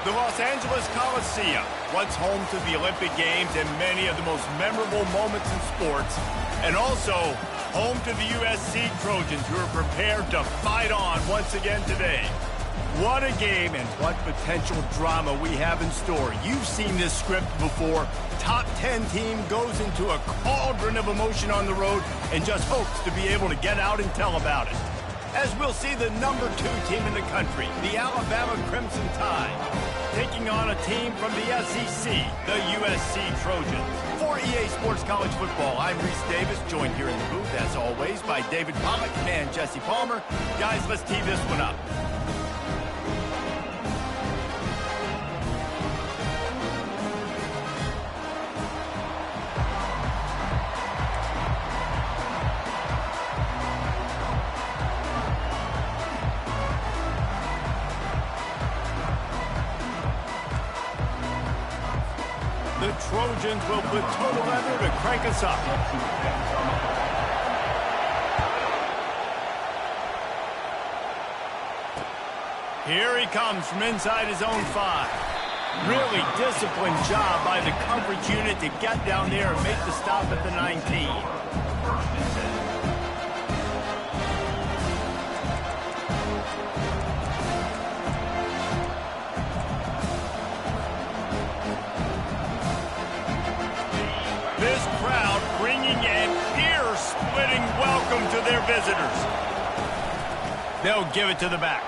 The Los Angeles Coliseum, once home to the Olympic Games and many of the most memorable moments in sports, and also home to the USC Trojans, who are prepared to fight on once again today. What a game and what potential drama we have in store. You've seen this script before. Top 10 team goes into a cauldron of emotion on the road and just hopes to be able to get out and tell about it. As we'll see the number 2 team in the country, the Alabama Crimson Tide, taking on a team from the SEC, the USC Trojans. For EA Sports College Football, I'm Reese Davis, joined here in the booth, as always, by David Pollack and Jesse Palmer. Guys, let's tee this one up. The Trojans will put total leather to crank us up. Here he comes from inside his own 5. Really disciplined job by the coverage unit to get down there and make the stop at the 19. This crowd bringing an ear-splitting welcome to their visitors. They'll give it to the back.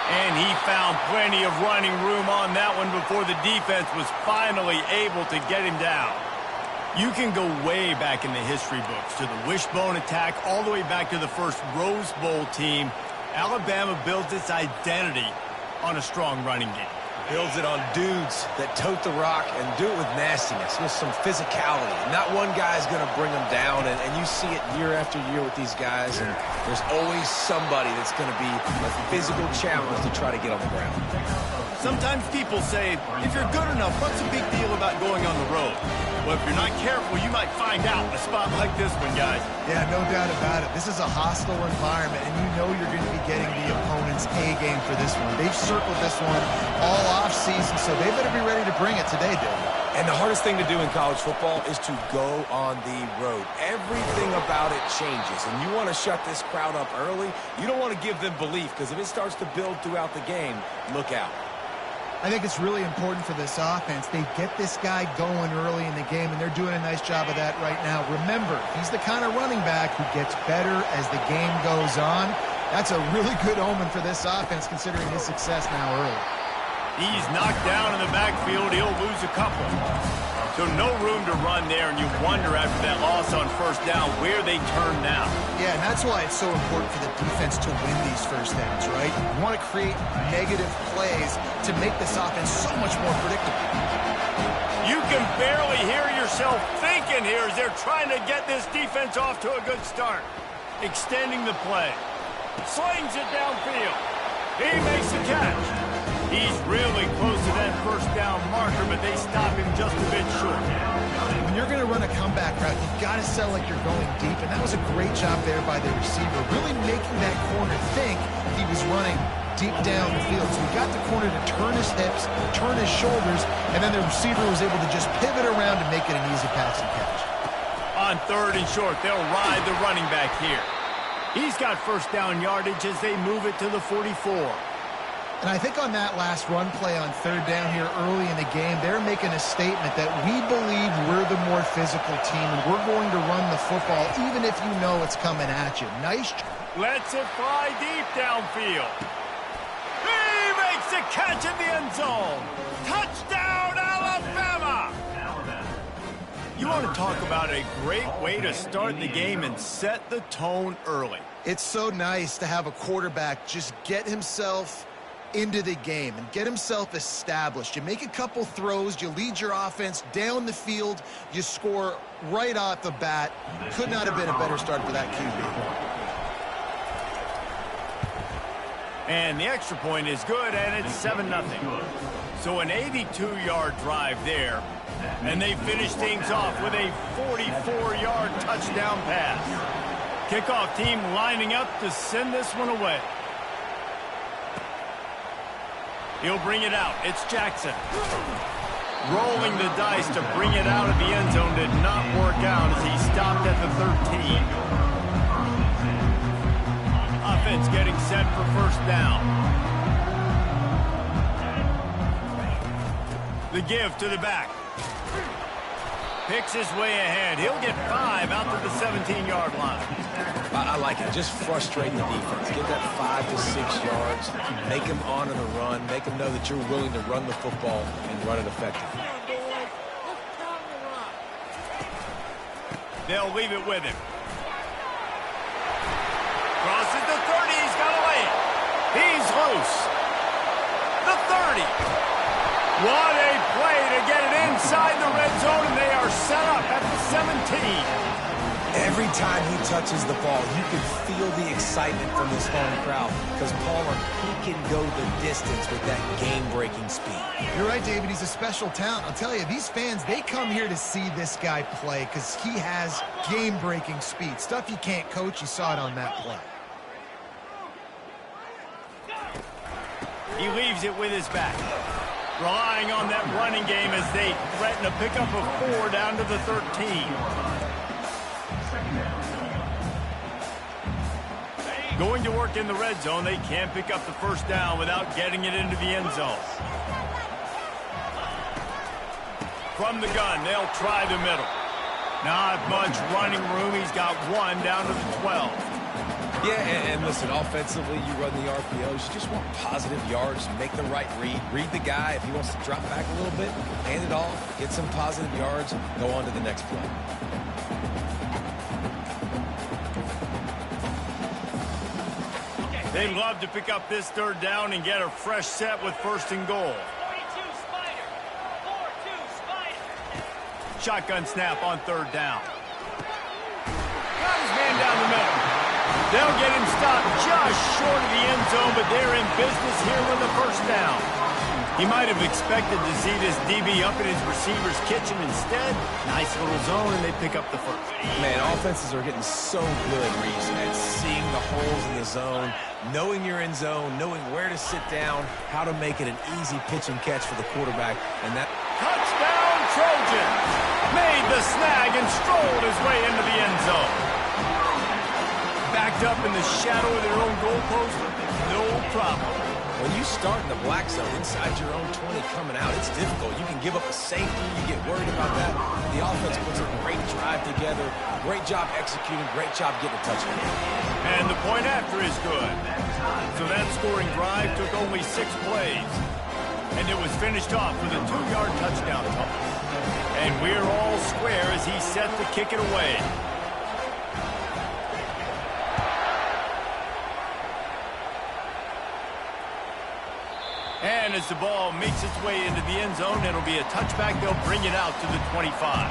And he found plenty of running room on that one before the defense was finally able to get him down. You can go way back in the history books to the wishbone attack, all the way back to the first Rose Bowl team. Alabama builds its identity on a strong running game. Builds it on dudes that tote the rock and do it with nastiness, with some physicality. Not one guy's going to bring them down, and you see it year after year with these guys, and there's always somebody that's going to be a physical challenge to try to get on the ground. Sometimes people say, if you're good enough, what's the big deal about going on the road? Well, if you're not careful, you might find out in a spot like this one, guys. Yeah, no doubt about it. This is a hostile environment, and you know you're going to be getting the opponent's A game for this one. They've circled this one all offseason, so they better be ready to bring it today, Dave. And the hardest thing to do in college football is to go on the road. Everything about it changes, and you want to shut this crowd up early. You don't want to give them belief, because if it starts to build throughout the game, look out. I think it's really important for this offense. They get this guy going early in the game, and they're doing a nice job of that right now. Remember, he's the kind of running back who gets better as the game goes on. That's a really good omen for this offense, considering his success now early. He's knocked down in the backfield. He'll lose a couple. So no room to run there, and you wonder after that loss on first down where they turn now. Yeah, and that's why it's so important for the defense to win these first downs, right? You want to create negative plays to make this offense so much more predictable. You can barely hear yourself thinking here as they're trying to get this defense off to a good start. Extending the play. Slings it downfield. He makes the catch. He's really close to that first down marker, but they stop him just a bit short. When you're going to run a comeback route, you've got to sell like you're going deep, and that was a great job there by the receiver, really making that corner think he was running deep down the field. So he got the corner to turn his hips, turn his shoulders, and then the receiver was able to just pivot around and make it an easy pass and catch. On 3rd and short, they'll ride the running back here. He's got first down yardage as they move it to the 44. And I think on that last run play on 3rd down here early in the game, they're making a statement that we believe we're the more physical team, and we're going to run the football even if you know it's coming at you. Nice. Lets it fly deep downfield. He makes the catch in the end zone. Touchdown, Alabama! You want to talk about a great way to start the game and set the tone early. It's so nice to have a quarterback just get himself into the game and get himself established. You make a couple throws, you lead your offense down the field, you score right off the bat. Could not have been a better start for that QB. And the extra point is good, and it's 7-0. So an 82-yard drive there, and they finish things off with a 44-yard touchdown pass. Kickoff team lining up to send this one away. He'll bring it out. It's Jackson. Rolling the dice to bring it out of the end zone did not work out as he stopped at the 13. Offense getting set for first down. The give to the back. Picks his way ahead. He'll get 5 out to the 17-yard line. I like it. Just frustrate the defense. Give that 5 to 6 yards. Make them honor the run. Make them know that you're willing to run the football and run it effectively. They'll leave it with him. Crosses the 30. He's got away. He's loose. The 30. What a play to get it inside the red zone, and they are set up at the 17. Every time he touches the ball, you can feel the excitement from this home crowd because, Palmer, he can go the distance with that game-breaking speed. You're right, David. He's a special talent. I'll tell you, these fans, they come here to see this guy play because he has game-breaking speed. Stuff you can't coach. You saw it on that play. He leaves it with his back. Relying on that running game as they threaten a pickup of 4 down to the 13. Going to work in the red zone. They can't pick up the first down without getting it into the end zone. From the gun, they'll try the middle. Not much running room. He's got 1 down to the 12. Yeah, and listen, offensively, you run the RPOs. You just want positive yards, make the right read. Read the guy. If he wants to drop back a little bit, hand it off, get some positive yards, go on to the next play. They'd love to pick up this third down and get a fresh set with first and goal. 42 Spider. 4-2 Spider. Shotgun snap on third down. Got his man down the middle. They'll get him stopped just short of the end zone, but they're in business here with the first down. He might have expected to see this DB up in his receiver's kitchen. Instead, nice little zone, and they pick up the first. Man, offenses are getting so good, Reese, at seeing the holes in the zone, knowing you're in zone, knowing where to sit down, how to make it an easy pitch and catch for the quarterback, and that... Touchdown, Trojans! Made the snag and strolled his way into the end zone. Backed up in the shadow of their own goalpost, no problem. When you start in the black zone inside your own 20 coming out, it's difficult. You can give up a safety. You get worried about that. The offense puts a great drive together. Great job executing. Great job getting a touchdown. And the point after is good. So that scoring drive took only 6 plays. And it was finished off with a 2-yard touchdown toss. And we're all square as he's set to kick it away. And as the ball makes its way into the end zone, it'll be a touchback. They'll bring it out to the 25.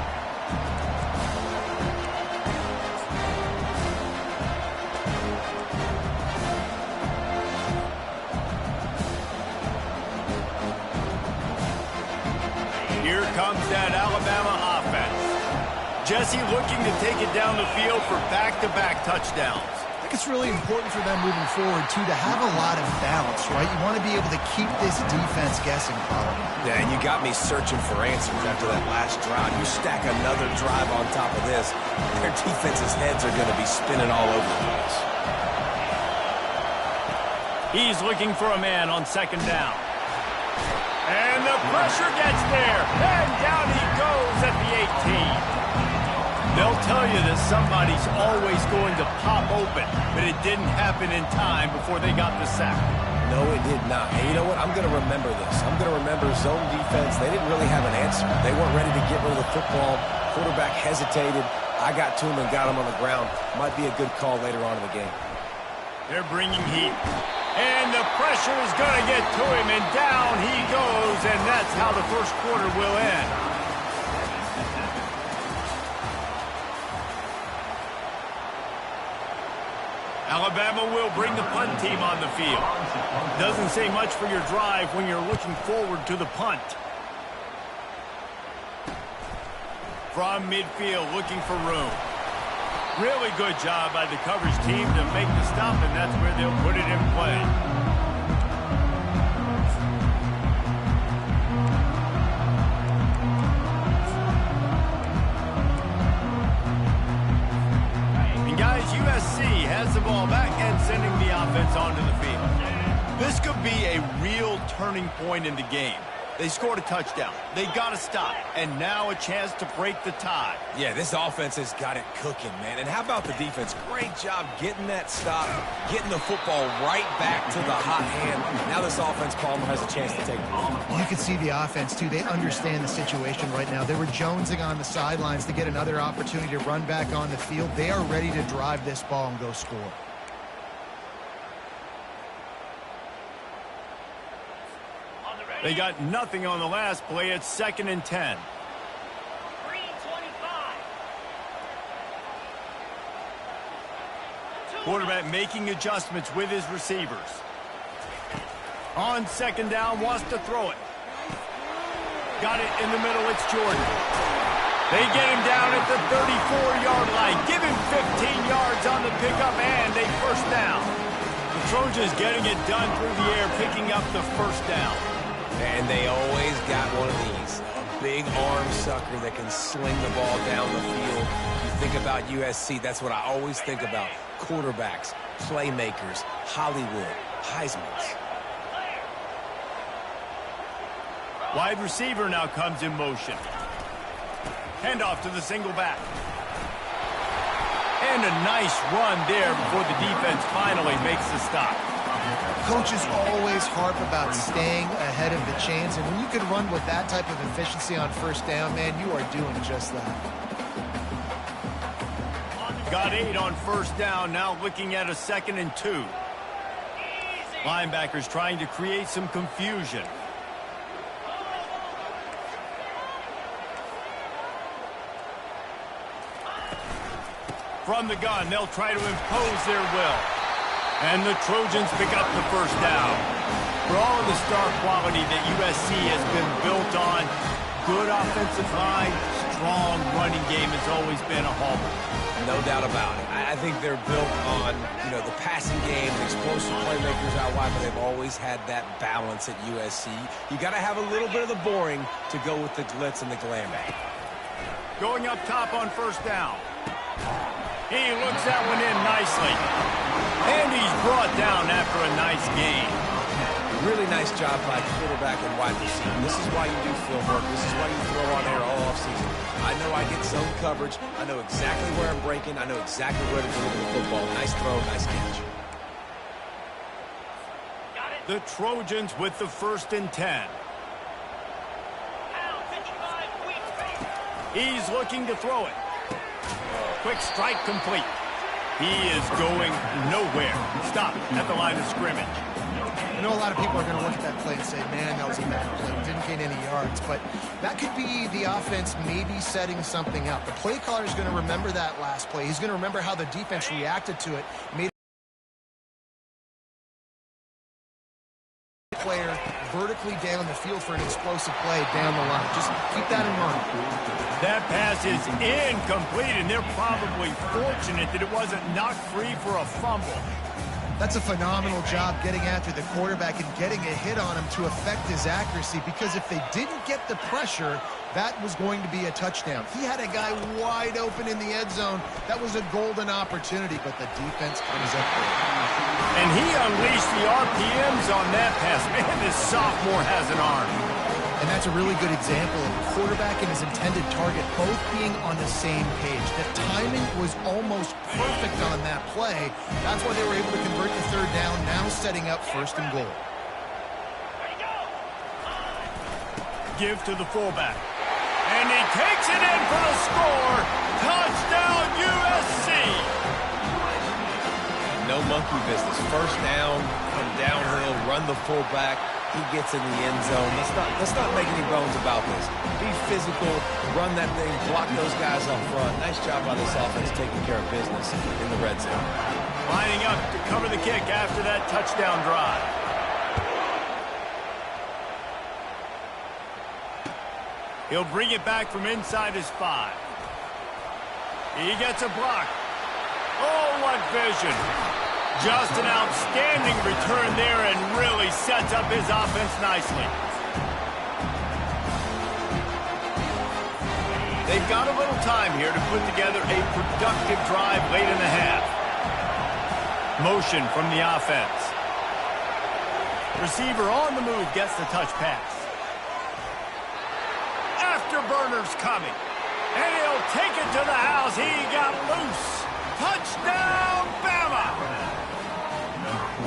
Here comes that Alabama offense. Jesse looking to take it down the field for back-to-back touchdowns. I think it's really important for them moving forward, too, to have a lot of balance, right? You want to be able to keep this defense guessing, Colin. Yeah, and you got me searching for answers after that last drive. You stack another drive on top of this, their defense's heads are going to be spinning all over the place. He's looking for a man on second down. And the pressure gets there. And down he goes at the 18. They'll tell you that somebody's always going to pop open, but it didn't happen in time before they got the sack. No, it did not. And you know what? I'm going to remember this. I'm going to remember zone defense. They didn't really have an answer. They weren't ready to get rid of the football. Quarterback hesitated. I got to him and got him on the ground. Might be a good call later on in the game. They're bringing heat. And the pressure is going to get to him, and down he goes, and that's how the first quarter will end. Alabama will bring the punt team on the field. Doesn't say much for your drive when you're looking forward to the punt. From midfield, looking for room. Really good job by the coverage team to make the stop, and that's where they'll put it in play. real turning point in the game. They scored a touchdown. They got to stop. And now a chance to break the tie. Yeah, this offense has got it cooking, man. And how about the defense? Great job getting that stop, getting the football right back to the hot hand. Now this offense, Palmer, has a chance to take it. You can see the offense, too. They understand the situation right now. They were jonesing on the sidelines to get another opportunity to run back on the field. They are ready to drive this ball and go score. They got nothing on the last play. It's 2nd and 10. Green 25. Quarterback making adjustments with his receivers. On 2nd down, wants to throw it. Got it in the middle. It's Jordan. They get him down at the 34-yard line. Give him 15 yards on the pickup and a first down. The Trojans getting it done through the air, picking up the first down. And they always got one of these. A big arm sucker that can sling the ball down the field. You think about USC, that's what I always think about. Quarterbacks, playmakers, Hollywood, Heisman's. Wide receiver now comes in motion. Handoff to the single back. And a nice run there before the defense finally makes the stop. Coaches always harp about staying ahead of the chains, and when you can run with that type of efficiency on first down, man, you are doing just that. Got 8 on first down, now looking at a 2nd and 2. Linebackers trying to create some confusion. From the gun, they'll try to impose their will. And the Trojans pick up the first down. For all of the star quality that USC has been built on, good offensive line, strong running game has always been a hallmark. No doubt about it. I think they're built on, the passing game, the explosive playmakers out wide, but they've always had that balance at USC. You got to have a little bit of the boring to go with the glitz and the glamour. Going up top on first down. He looks that one in nicely. And he's brought down after a nice gain. Really nice job by quarterback and wide receiver. This is why you do film work. This is why you throw on air all offseason. I know I get zone coverage. I know exactly where I'm breaking. I know exactly where to deliver the football. Nice throw, nice catch. The Trojans with the 1st and 10. He's looking to throw it. Quick strike complete. He is going nowhere. Stop at the line of scrimmage. I know a lot of people are going to look at that play and say, man, that was a bad play. Didn't gain any yards. But that could be the offense maybe setting something up. The play caller is going to remember that last play. He's going to remember how the defense reacted to it. Made player vertically down the field for an explosive play down the line. Just keep that in mind. That pass is incomplete, and they're probably fortunate that it wasn't knocked free for a fumble. That's a phenomenal job getting after the quarterback and getting a hit on him to affect his accuracy, because if they didn't get the pressure, that was going to be a touchdown. He had a guy wide open in the end zone. That was a golden opportunity, but the defense comes up with it. And he unleashed the RPMs on that pass. Man, this sophomore has an arm. And that's a really good example of the quarterback and his intended target both being on the same page. The timing was almost perfect on that play. That's why they were able to convert the 3rd down, now setting up 1st and goal. Give to the fullback. And he takes it in for the score. Touchdown, USC. No monkey business. First down, come downhill, run the fullback. He gets in the end zone. Let's not make any bones about this. Be physical, run that thing, block those guys up front. Nice job by this offense taking care of business in the red zone. Lining up to cover the kick after that touchdown drive. He'll bring it back from inside his 5. He gets a block. Oh, what vision. Just an outstanding return there and really sets up his offense nicely. They've got a little time here to put together a productive drive late in the half. Motion from the offense. Receiver on the move gets the touch pass. Afterburner's coming. And he'll take it to the house. He got loose. Touchdown, Bama!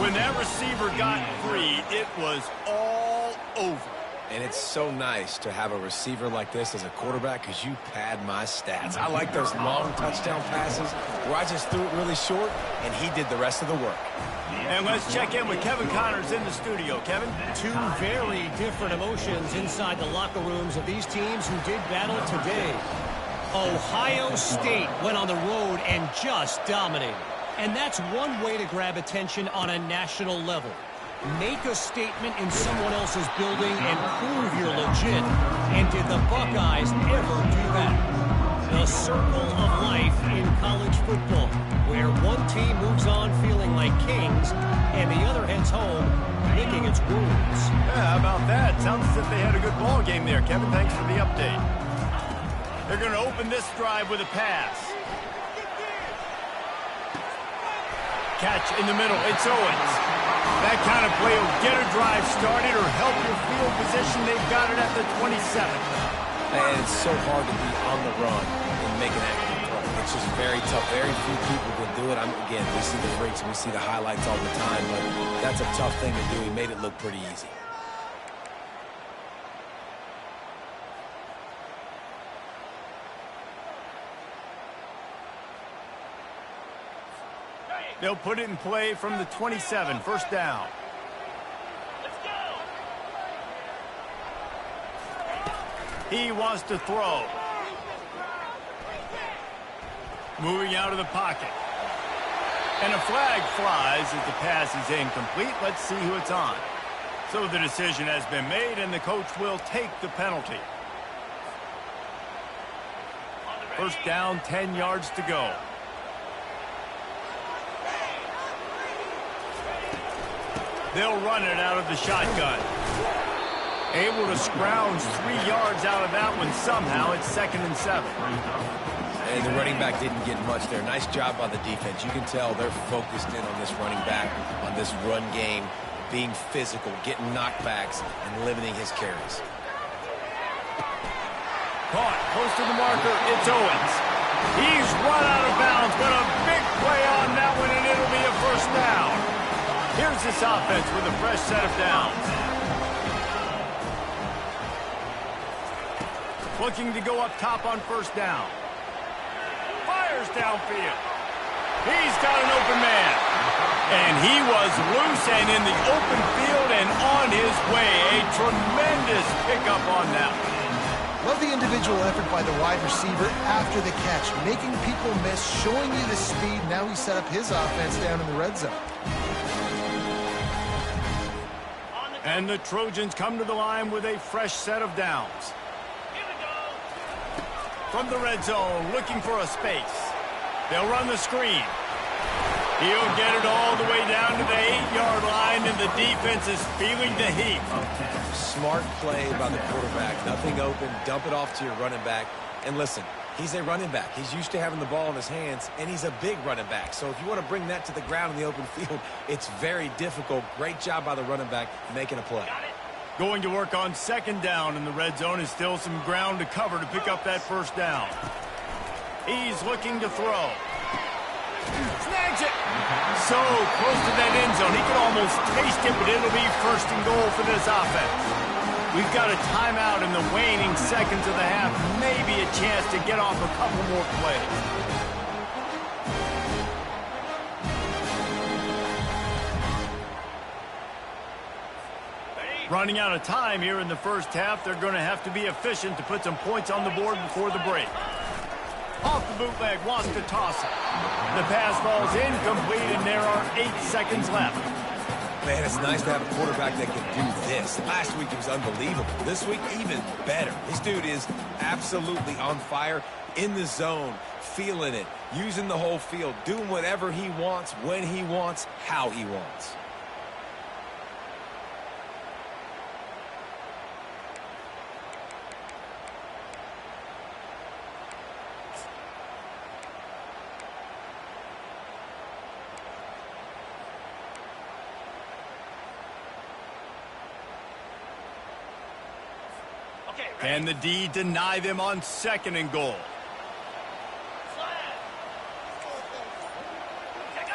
When that receiver got free, it was all over. And it's so nice to have a receiver like this as a quarterback because you pad my stats. I like those long touchdown passes where I just threw it really short and he did the rest of the work. And let's check in with Kevin Connors in the studio. Kevin? Two very different emotions inside the locker rooms of these teams who did battle today. Ohio State went on the road and just dominated. And that's one way to grab attention on a national level. Make a statement in someone else's building and prove you're legit. And did the Buckeyes ever do that? The circle of life in college football, where one team moves on feeling like kings and the other heads home licking its wounds. Yeah, how about that? Sounds as if they had a good ball game there, Kevin. Thanks for the update. They're going to open this drive with a pass. Catch in the middle. It's Owens. That kind of play will get a drive started or help your field position. They've got it at the 27. And it's so hard to be on the run and make an accurate throw. It's just very tough. Very few people can do it. Again, we see the freaks and we see the highlights all the time, but that's a tough thing to do. He made it look pretty easy. They'll put it in play from the 27, first down. Let's go. He wants to throw. Moving out of the pocket. And a flag flies as the pass is incomplete. Let's see who it's on. So the decision has been made, and the coach will take the penalty. First down, 10 yards to go. They'll run it out of the shotgun. Able to scrounge 3 yards out of that one somehow. It's 2nd and 7. And the running back didn't get much there. Nice job by the defense. You can tell they're focused in on this running back, on this run game, being physical, getting knockbacks, and limiting his carries. Caught close to the marker. It's Owens. He's run out of bounds, but a big play on that one, and it'll be a first down. Here's this offense with a fresh set of downs. Looking to go up top on first down. Fires downfield. He's got an open man. And he was loose and in the open field and on his way. A tremendous pickup on that one. Love the individual effort by the wide receiver after the catch, making people miss, showing you the speed. Now he set up his offense down in the red zone. And the Trojans come to the line with a fresh set of downs. Here we go. From the red zone, looking for a space. They'll run the screen. He'll get it all the way down to the 8-yard line, and the defense is feeling the heat. Smart play by the quarterback. Nothing open. Dump it off to your running back. And listen, he's a running back. He's used to having the ball in his hands, and he's a big running back. So if you want to bring that to the ground in the open field, it's very difficult. Great job by the running back making a play. Going to work on second down in the red zone is still some ground to cover to pick up that first down. He's looking to throw. Snags it. So close to that end zone. He could almost taste it, but it'll be first and goal for this offense. We've got a timeout in the waning seconds of the half. Maybe a chance to get off a couple more plays. Running out of time here in the first half. They're going to have to be efficient to put some points on the board before the break. Off the bootleg, wants to toss it. The pass falls incomplete, and there are 8 seconds left. Man, it's nice to have a quarterback that can do this. Last week, he was unbelievable. This week, even better. This dude is absolutely on fire, in the zone, feeling it, using the whole field, doing whatever he wants, when he wants, how he wants. Okay, ready? Can the D deny them on 2nd and goal? Slide. Okay, go.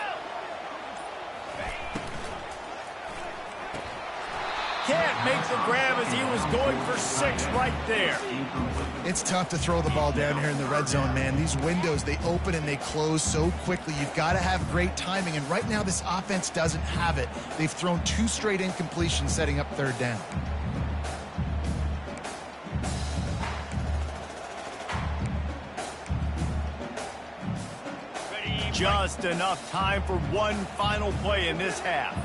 Can't make the grab as he was going for 6 right there. It's tough to throw the ball down here in the red zone, man. These windows, they open and they close so quickly. You've got to have great timing, and right now this offense doesn't have it. They've thrown 2 straight incompletions setting up 3rd down. Ready? Just enough time for one final play in this half.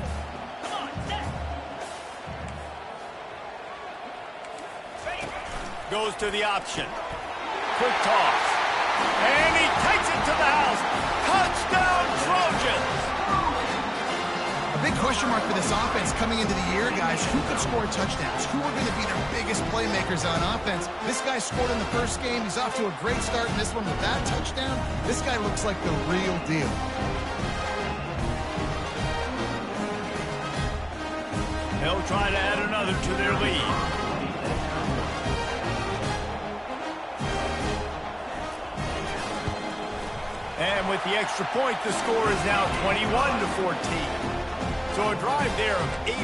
Come on, set. Ready? Goes to the option. Quick toss. And he takes it to the house. Touchdown, Trojans! A big question mark for this offense coming into the year, guys. Who could score touchdowns? Who are going to be their biggest playmakers on offense? This guy scored in the first game. He's off to a great start in this one with that touchdown. This guy looks like the real deal. They'll try to add another to their lead. And with the extra point, the score is now 21-14. So a drive there of 82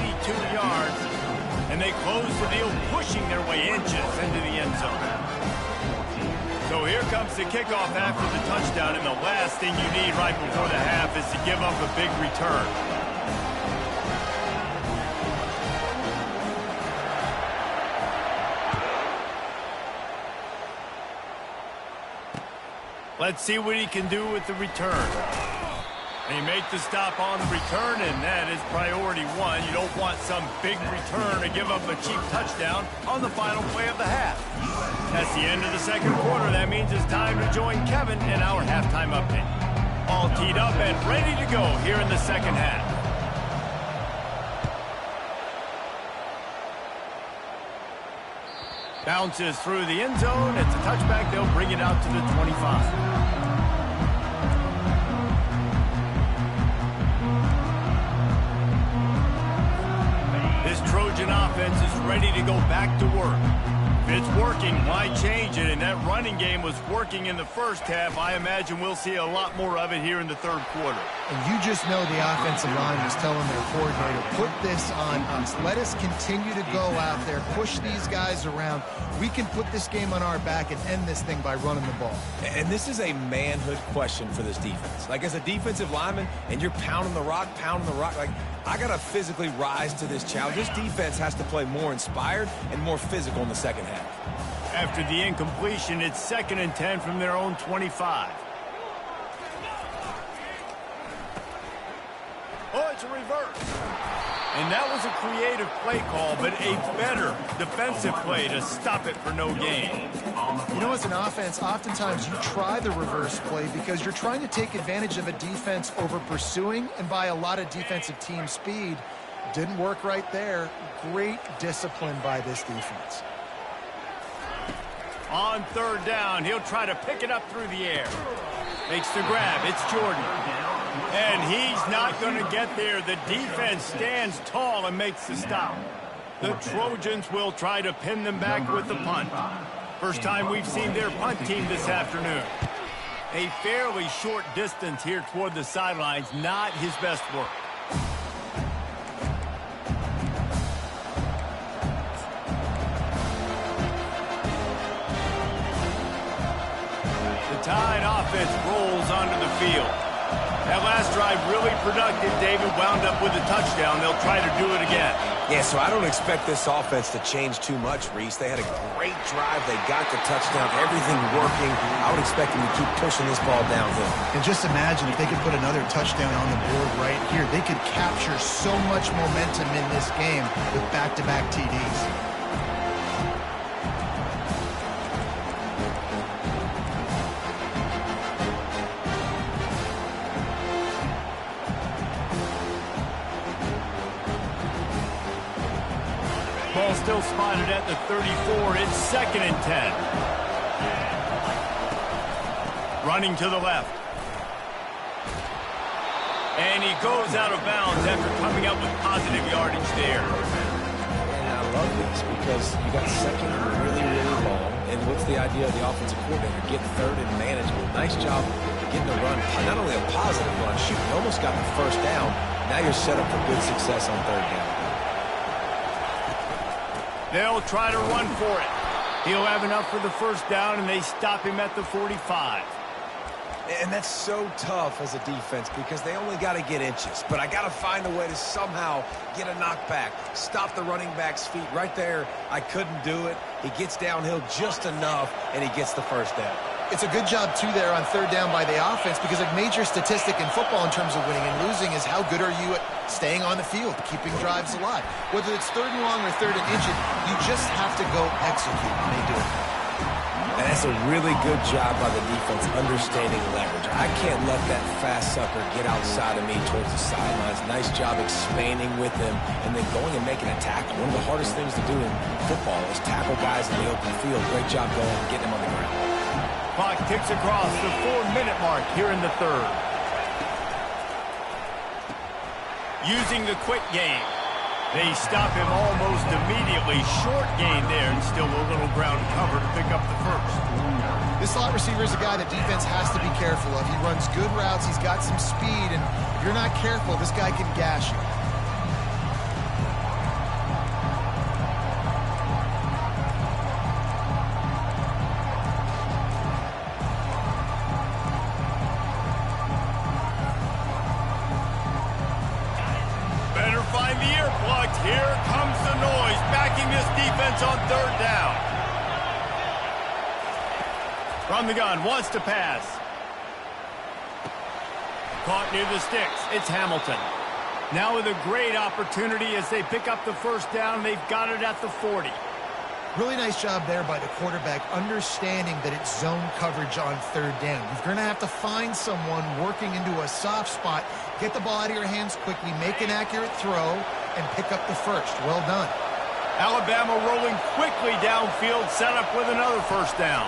yards, and they close the deal, pushing their way inches into the end zone. So here comes the kickoff after the touchdown, and the last thing you need right before the half is to give up a big return. Let's see what he can do with the return. They make the stop on the return, and that is priority 1. You don't want some big return to give up a cheap touchdown on the final play of the half. That's the end of the 2nd quarter. That means it's time to join Kevin in our halftime update. All teed up and ready to go here in the 2nd half. Bounces through the end zone. It's a touchback. They'll bring it out to the 25. This Trojan offense is ready to go back to work. If it's working, why change it? And that running game was working in the first half. I imagine we'll see a lot more of it here in the 3rd quarter. And you just know the offensive line was telling their coordinator, put this on us. Let us continue to go out there, push these guys around. We can put this game on our back and end this thing by running the ball. And this is a manhood question for this defense. Like, as a defensive lineman, and you're pounding the rock, like, I got to physically rise to this challenge. This defense has to play more inspired and more physical in the 2nd half. After the incompletion, it's 2nd and 10 from their own 25. Oh, it's a reverse. And that was a creative play call, but a better defensive play to stop it for no gain. You know, as an offense, oftentimes you try the reverse play because you're trying to take advantage of a defense over pursuing and by a lot of defensive team speed. Didn't work right there. Great discipline by this defense. On 3rd down, he'll try to pick it up through the air. Makes the grab. It's Jordan. And he's not going to get there. The defense stands tall and makes the stop. The Trojans will try to pin them back with the punt. First time we've seen their punt team this afternoon. A fairly short distance here toward the sidelines, not his best work. The Tide offense rolls onto the field. That last drive really productive. David wound up with a touchdown. They'll try to do it again. Yeah, so I don't expect this offense to change too much, Reese. They had a great drive. They got the touchdown. Everything working. I would expect them to keep pushing this ball downhill. And just imagine if they could put another touchdown on the board right here. They could capture so much momentum in this game with back-to-back TDs. Ball still spotted at the 34. It's 2nd and 10. Running to the left. And he goes out of bounds after coming up with positive yardage there. And I love this because you got second really, really long. And what's the idea of the offensive coordinator? Get third and manageable. Nice job getting a run, not only a positive run, shoot, you almost got the first down. Now you're set up for good success on third down. They'll try to run for it. He'll have enough for the first down, and they stop him at the 45. And that's so tough as a defense because they only got to get inches. But I got to find a way to somehow get a knockback, stop the running back's feet. Right there, I couldn't do it. He gets downhill just enough, and he gets the first down. It's a good job, too, there on third down by the offense because a major statistic in football in terms of winning and losing is how good are you at staying on the field, keeping drives alive. Whether it's third and long or third and inches, you just have to go execute, and they do it. And that's a really good job by the defense understanding leverage. I can't let that fast sucker get outside of me towards the sidelines. Nice job expanding with him and then going and making a tackle. One of the hardest things to do in football is tackle guys in the open field. Great job going and getting them on the ground. Clock ticks across the 4-minute mark here in the third. Using the quick game. They stop him almost immediately. Short gain there and still a little ground cover to pick up the first. This slot receiver is a guy that defense has to be careful of. He runs good routes. He's got some speed. And if you're not careful, this guy can gash you. Here comes the noise, backing this defense on third down. From the gun, wants to pass. Caught near the sticks. It's Hamilton. Now with a great opportunity as they pick up the first down. They've got it at the 40. Really nice job there by the quarterback, understanding that it's zone coverage on third down. You're going to have to find someone working into a soft spot, get the ball out of your hands quickly, make an accurate throw, and pick up the first. Well done. Alabama rolling quickly downfield, set up with another first down.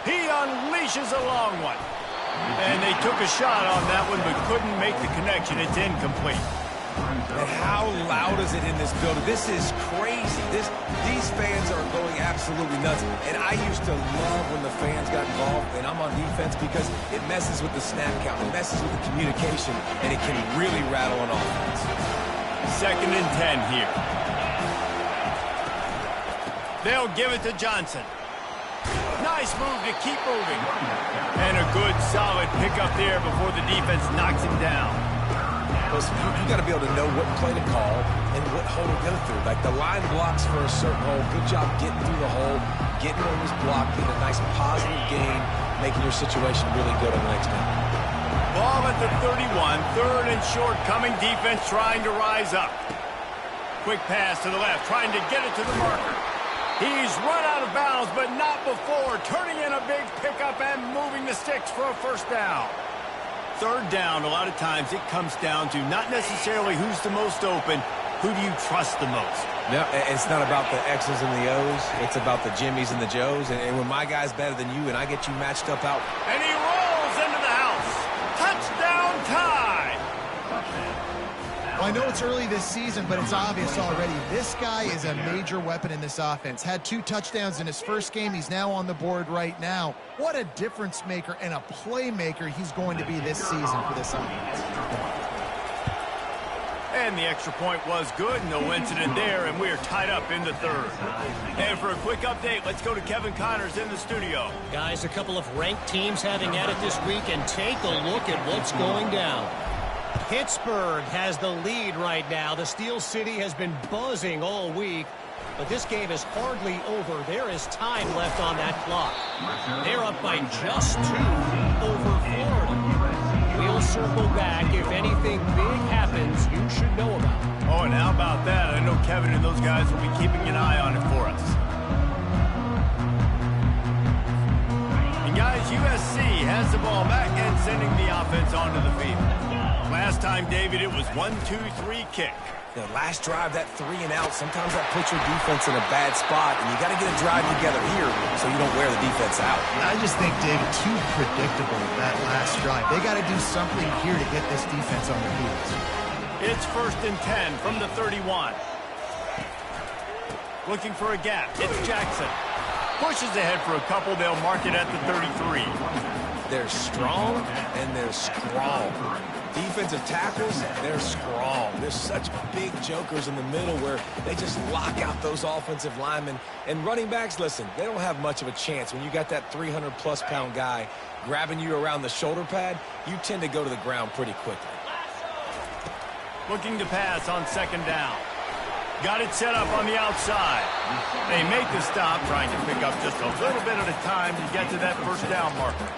He unleashes a long one. And they took a shot on that one, but couldn't make the connection. It's incomplete. And how loud is it in this building? This is crazy. These fans are going absolutely nuts. And I used to love when the fans got involved, and I'm on defense because it messes with the snap count. It messes with the communication, and it can really rattle an offense. 2nd and 10 here. They'll give it to Johnson. Nice move to keep moving. And a good, solid pickup there before the defense knocks him down. Listen, you got to be able to know what play to call and what hole to go through. Like the line blocks for a certain hole. Good job getting through the hole, getting where it was blocked, getting a nice positive gain, making your situation really good on the next down. Ball at the 31, third and short, coming defense trying to rise up. Quick pass to the left, trying to get it to the marker. He's run out of bounds, but not before, turning in a big pickup and moving the sticks for a first down. Third down, a lot of times it comes down to not necessarily who's the most open, who do you trust the most? No, it's not about the X's and the O's. It's about the Jimmys and the Joes. And when my guy's better than you and I get you matched up out. And he rolls into the house. Touchdown time. Well, I know it's early this season, but it's obvious already. This guy is a major weapon in this offense. Had 2 touchdowns in his first game. He's now on the board right now. What a difference maker and a playmaker he's going to be this season for this offense. And the extra point was good. No incident there, and we're tied up in the third. And for a quick update, let's go to Kevin Connors in the studio. Guys, a couple of ranked teams having at it this week, and take a look at what's going down. Pittsburgh has the lead right now. The Steel City has been buzzing all week, but this game is hardly over. There is time left on that clock. They're up by just 2 over Florida. We'll circle back. If anything big happens, you should know about it. Oh, and how about that? I know Kevin and those guys will be keeping an eye on it for us. And guys, USC has the ball back and sending the offense onto the field. Last time, David, it was 1-2-3 kick. The last drive, that 3 and out, sometimes that puts your defense in a bad spot, and you got to get a drive together here so you don't wear the defense out. I just think, David, too predictable that last drive. They got to do something here to get this defense on their heels. It's 1st and 10 from the 31. Looking for a gap. It's Jackson. Pushes ahead for a couple. They'll mark it at the 33. They're strong and they're strong. Defensive tackles, they're strong. There's such big jokers in the middle where they just lock out those offensive linemen. And running backs, listen, they don't have much of a chance. When you got that 300-plus pound guy grabbing you around the shoulder pad, you tend to go to the ground pretty quickly. Looking to pass on 2nd down. Got it set up on the outside. They make the stop, trying to pick up just a little bit at a time to get to that 1st down marker.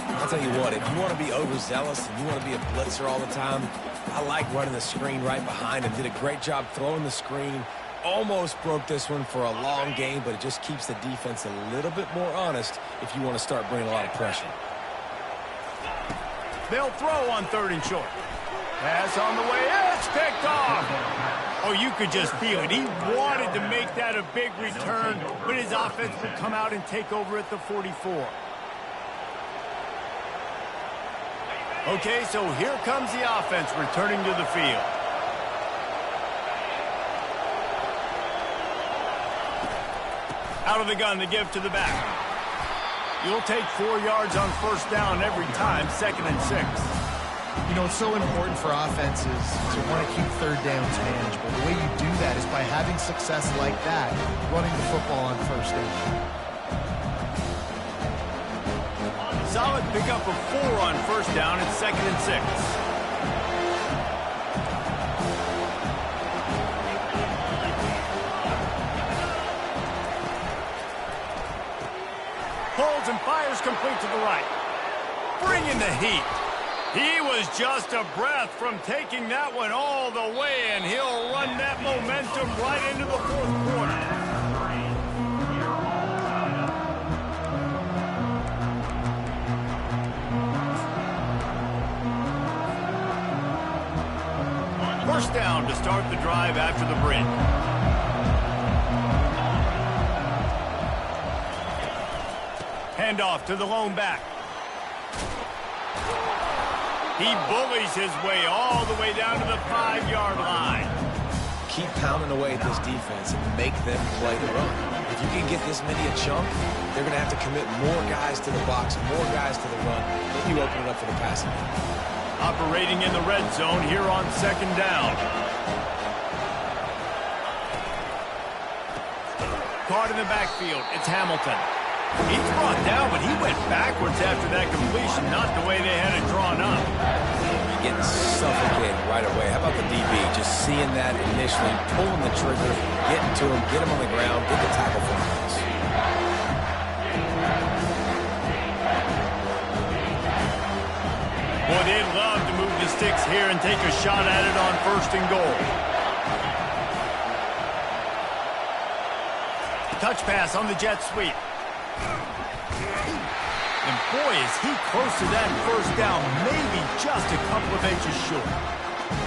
I'll tell you what, if you want to be overzealous and you want to be a blitzer all the time, I like running the screen right behind him. Did a great job throwing the screen. Almost broke this one for a long game, but it just keeps the defense a little bit more honest if you want to start bringing a lot of pressure. They'll throw on 3rd and short. Pass on the way. It's picked off. Oh, you could just feel it. He wanted to make that a big return, but his offense would come out and take over at the 44. Okay, so here comes the offense returning to the field. Out of the gun to give to the back. You'll take 4 yards on 1st down every time, 2nd and 6. You know, it's so important for offenses to want to keep 3rd downs manageable. The way you do that is by having success like that, running the football on 1st down. Solid pickup of 4 on 1st down. It's 2nd and 6. Pulls and fires complete to the right. Bringing the heat. He was just a breath from taking that one all the way, and he'll run that momentum right into the 4th quarter. First down to start the drive after the break. Handoff to the lone back. He bullies his way all the way down to the 5-yard line. Keep pounding away at this defense and make them play the run. If you can get this many a chunk, they're going to have to commit more guys to the box, more guys to the run. Then you open it up for the passing game. Operating in the red zone here on 2nd down. Caught in the backfield. It's Hamilton. He's brought down, but he went backwards after that completion, not the way they had it drawn up. You're getting suffocated right away. How about the DB? Just seeing that initially, pulling the trigger, getting to him, get him on the ground, get the tackle for him. Boy, they'd love to move the sticks here and take a shot at it on 1st and goal. Touch pass on the jet sweep. And boy, is he close to that 1st down, maybe just a couple of inches short.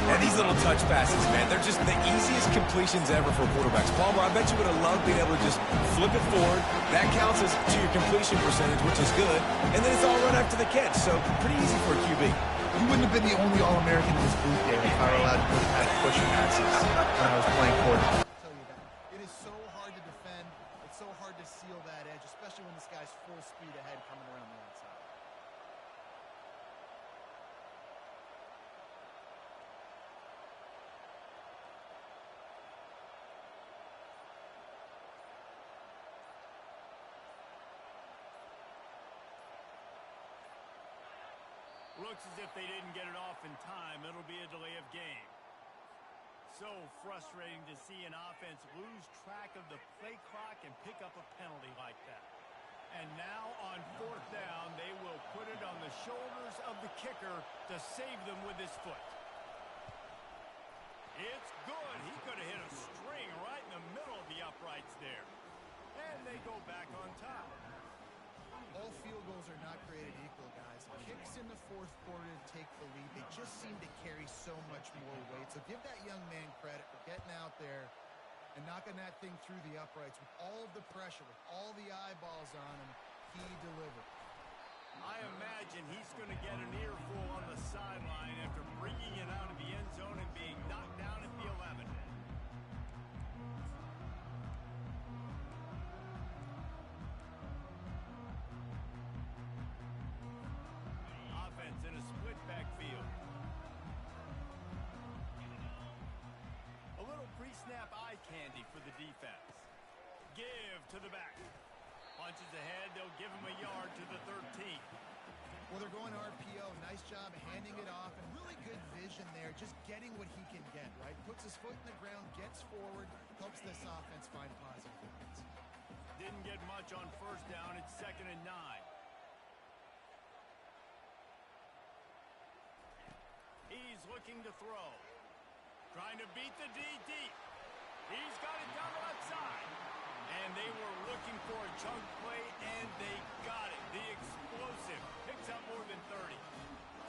And these little touch passes, man, they're just the easiest completions ever for quarterbacks. Palmer, I bet you would have loved being able to just flip it forward. That counts as to your completion percentage, which is good. And then it's all run after the catch, so pretty easy for a QB. You wouldn't have been the only All-American in this booth game if I were allowed to push passes when I was playing quarterback. I'll tell you that. It is so hard to defend. It's so hard to seal that edge, especially when this guy's full speed ahead coming around the outside. Looks as if they didn't get it off in time. It'll be a delay of game. So frustrating to see an offense lose track of the play clock and pick up a penalty like that. And now on 4th down, they will put it on the shoulders of the kicker to save them with his foot. It's good. He could have hit a string right in the middle of the uprights there. And they go back on top. All field goals are not created equal, guys. Kicks in the 4th quarter to take the lead. They just seem to carry so much more weight. So give that young man credit for getting out there and knocking that thing through the uprights with all of the pressure, with all the eyeballs on him. He delivered. I imagine he's going to get an earful on the sideline after bringing it out of the end zone and being knocked down at the 11. Offense in a split backfield. A little pre-snap eye candy for the defense. Give to the back. Punches ahead, they'll give him a yard to the 13. Well, they're going RPO. Nice job handing it off, and really good vision there, just getting what he can get, right? Puts his foot in the ground, gets forward, helps this offense find positive points. Didn't get much on first down. It's 2nd and 9. He's looking to throw. Trying to beat the D deep. He's got it down the left side. And they were looking for a chunk play, and they got it. The explosive picks up more than 30.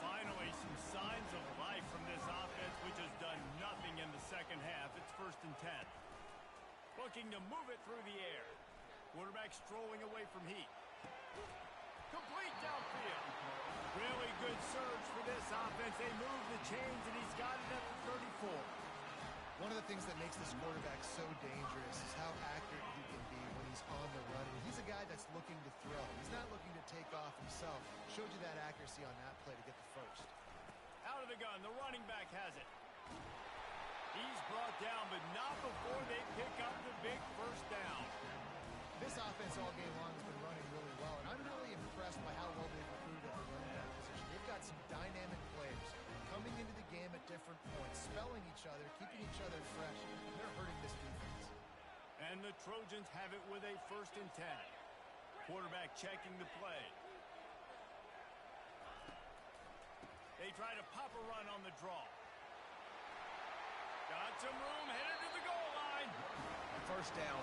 Finally, some signs of life from this offense, which has done nothing in the second half. It's 1st and 10. Looking to move it through the air. Quarterback strolling away from heat. Complete downfield. Really good surge for this offense. They move the chains, and he's got it at the 34. One of the things that makes this quarterback so dangerous is how accurate he can be when he's on the run. And he's a guy that's looking to throw. He's not looking to take off himself. Showed you that accuracy on that play to get the first. Out of the gun, the running back has it. He's brought down, but not before they pick up the big first down. This offense all game long has been running really well, and I'm really impressed by how well they've recruited at the running back position. They've got some dynamic players coming into the game at different points, spelling each other, keeping each other fresh, and they're hurting this defense. And the Trojans have it with a 1st and 10. Quarterback checking the play. They try to pop a run on the draw. Got some room, headed to the goal line. First down,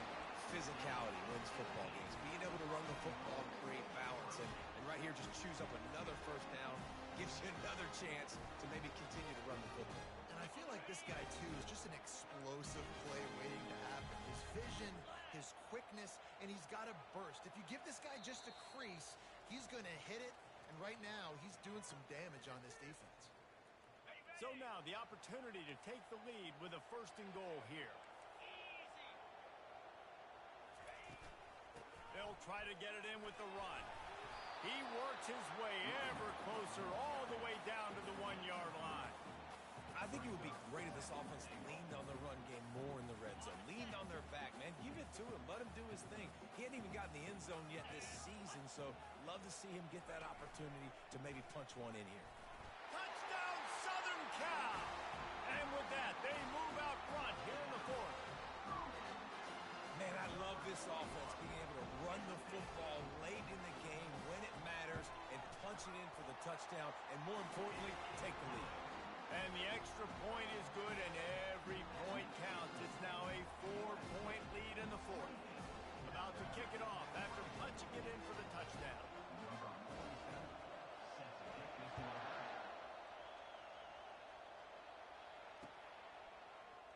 physicality wins football games. Being able to run the football, create balance, and right here just choose up another first down, gives you another chance to maybe continue to run the football. And I feel like this guy, too, is just an explosive play waiting to happen. His vision, his quickness, and he's got a burst. If you give this guy just a crease, he's going to hit it, and right now he's doing some damage on this defense. So now the opportunity to take the lead with a 1st and goal here. They'll try to get it in with the run. He works his way ever closer all the way down to the 1-yard line. I think it would be great if this offense leaned on the run game more in the red zone. Leaned on their back, man. Give it to him. Let him do his thing. He hadn't even gotten the end zone yet this season, so love to see him get that opportunity to maybe punch one in here. Touchdown, Southern Cal! And with that, they move out front here in the 4th. Man, I love this offense, being able to run the football late in the game when it matters and punch it in for the touchdown, and more importantly, take the lead. And the extra point is good, and every point counts. It's now a 4-point lead in the 4th. About to kick it off after punching it in for the touchdown.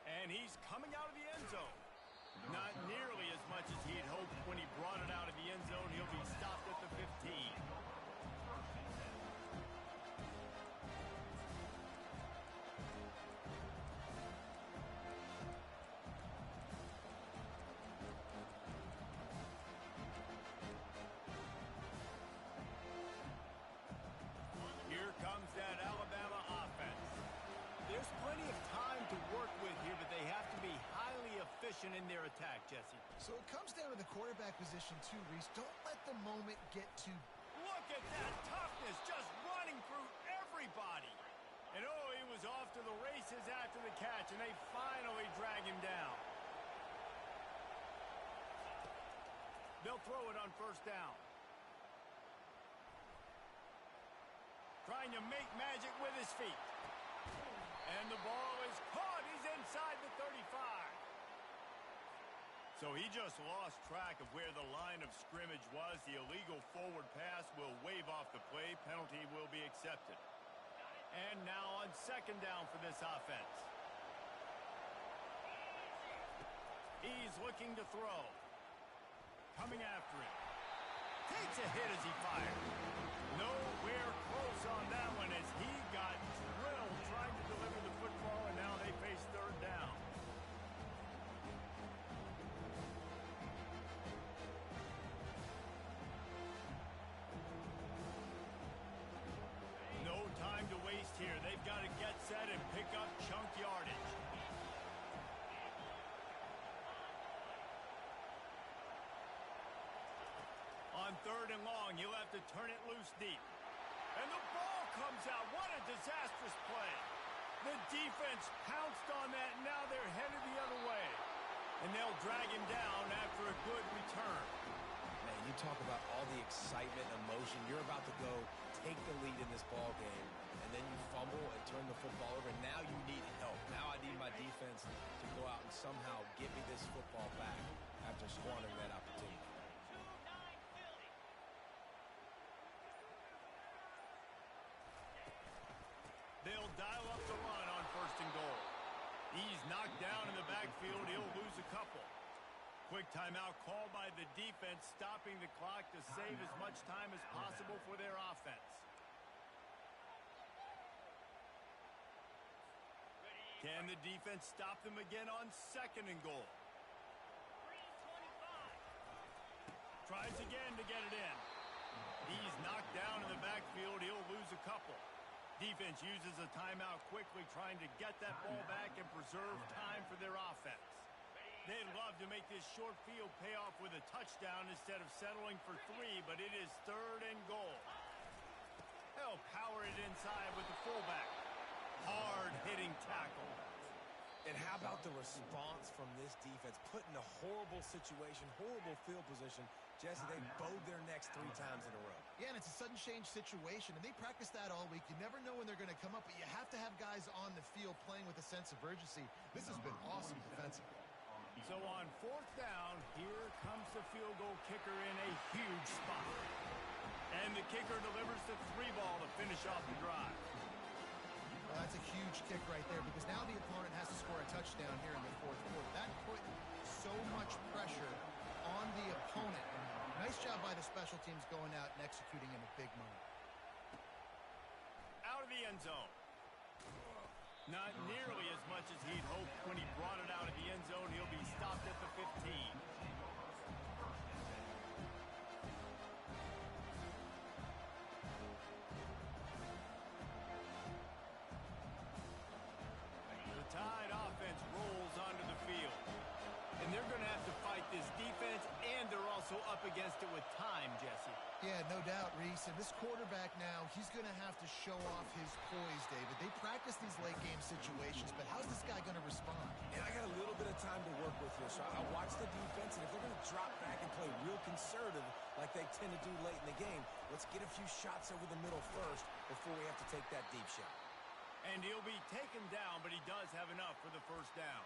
And he's coming out of the end zone. Not nearly as much as he had hoped when he brought it out of the end zone. He'll be stopped at the 15. Here comes that Alabama offense. There's plenty of time to work with here, but they have to be highly efficient in their attack, Jesse. So it comes down to the quarterback position too, Reese. Don't let the moment get too... Look at that toughness, just running through everybody. And oh, he was off to the races after the catch, and they finally drag him down. They'll throw it on 1st down. Trying to make magic with his feet. And the ball is caught. He's inside the 35. So he just lost track of where the line of scrimmage was. The illegal forward pass will wave off the play. Penalty will be accepted. And now on 2nd down for this offense. He's looking to throw. Coming after him. Takes a hit as he fired. Nowhere close on that one as he got drilled trying to deliver the football, and now they face third down. No time to waste here. They've got to get set and pick up chunk yardage. On third and long, you'll have to turn it loose deep. And the ball comes out. What a disastrous play. The defense pounced on that, and now they're headed the other way. And they'll drag him down after a good return. Man, you talk about all the excitement, emotion. You're about to go take the lead in this ball game, and then you fumble and turn the football over. Now you need help. Now I need my defense to go out and somehow get me this football back after squandering that opportunity. They'll dial up the run on first and goal. He's knocked down in the backfield. He'll lose a couple. Quick timeout called by the defense, stopping the clock to save as much time as possible for their offense. Can the defense stop them again on second and goal? Tries again to get it in. He's knocked down in the backfield. He'll lose a couple. Defense uses a timeout quickly, trying to get that ball back and preserve time for their offense. They'd love to make this short field pay off with a touchdown instead of settling for 3, but it is third and goal. They'll power it inside with the fullback. Hard-hitting tackle. And how about the response from this defense? Put in a horrible situation, horrible field position. Jesse, they bowed their necks 3 times in a row. Yeah, and it's a sudden change situation, and they practice that all week. You never know when they're going to come up, but you have to have guys on the field playing with a sense of urgency. This has been awesome defensively. So on fourth down, here comes the field goal kicker in a huge spot. And the kicker delivers the 3 ball to finish off the drive. Well, that's a huge kick right there because now the opponent has to score a touchdown here in the fourth quarter. That put so much pressure on the opponent. Nice job by the special teams going out and executing in a big moment. Out of the end zone. Not nearly as much as he'd hoped when he brought it out of the end zone. He'll be stopped at the 15. The Tide offense rolls onto the field. And they're going to have to fight this defense, and they're also up against it with time, Jesse. Yeah, no doubt, Reese. And this quarterback now, he's going to have to show off his poise, David. They practice these late-game situations, but how's this guy going to respond? And I got a little bit of time to work with here, so I watch the defense, and if they're going to drop back and play real conservative like they tend to do late in the game, let's get a few shots over the middle first before we have to take that deep shot. And he'll be taken down, but he does have enough for the first down.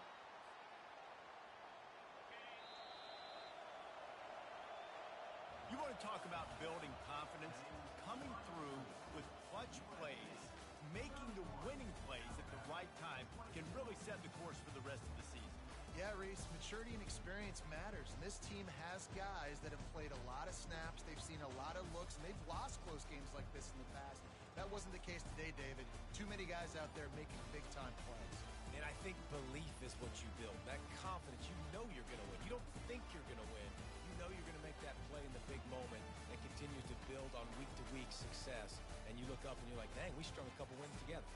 You want to talk about building confidence? Coming through with clutch plays, making the winning plays at the right time can really set the course for the rest of the season. Yeah, Reese, maturity and experience matters, and this team has guys that have played a lot of snaps, they've seen a lot of looks, and they've lost close games like this in the past. That wasn't the case today, David. Too many guys out there making big-time plays. And I think belief is what you build. That confidence, you know you're going to win. You don't think you're going to win. You know you're going to make that play in the big moment that continues to build on week-to-week success. And you look up and you're like, dang, we strung a couple wins together.